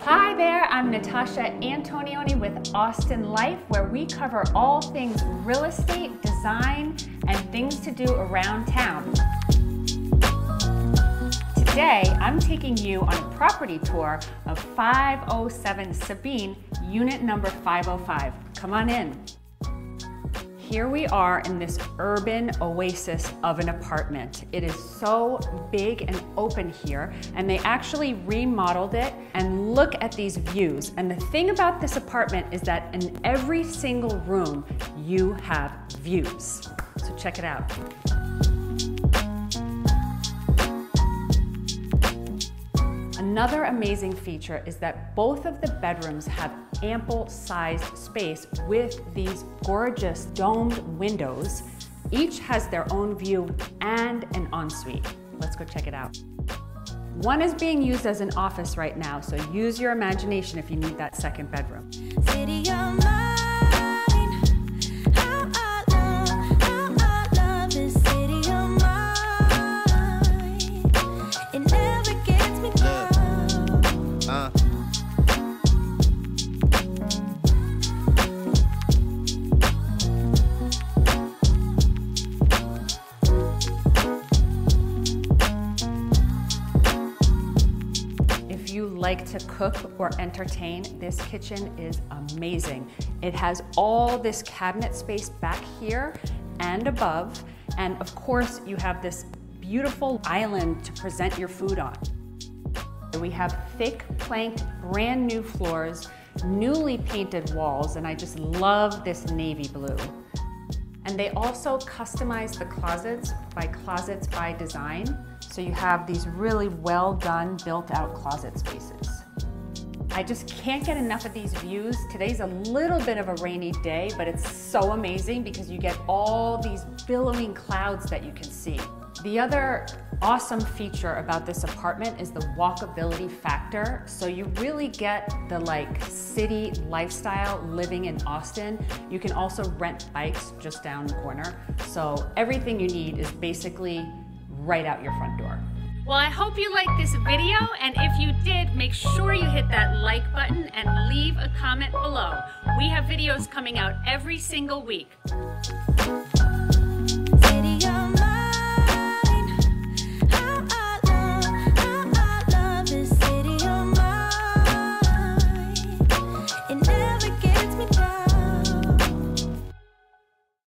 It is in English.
Hi there, I'm Natasha Antonioni with Austin Life, where we cover all things real estate, design, and things to do around town. Today, I'm taking you on a property tour of 507 Sabine, unit number 505. Come on in. Here we are in this urban oasis of an apartment. It is so big and open here, and they actually remodeled it, and look at these views. And the thing about this apartment is that in every single room, you have views. So check it out. Another amazing feature is that both of the bedrooms have ample sized space with these gorgeous domed windows. Each has their own view and an ensuite. Let's go check it out. One is being used as an office right now, so use your imagination if you need that second bedroom. If you like to cook or entertain, this kitchen is amazing. It has all this cabinet space back here and above, and of course you have this beautiful island to present your food on. We have thick planked brand new floors, newly painted walls, and I just love this navy blue. And they also customize the closets by Design. So you have these really well done, built out closet spaces. I just can't get enough of these views. Today's a little bit of a rainy day, but it's so amazing because you get all these billowing clouds that you can see. The other awesome feature about this apartment is the walkability factor. So you really get the city lifestyle living in Austin. You can also rent bikes just down the corner. So everything you need is basically right out your front door. Well, I hope you liked this video, and if you did, make sure you hit that like button and leave a comment below. We have videos coming out every single week.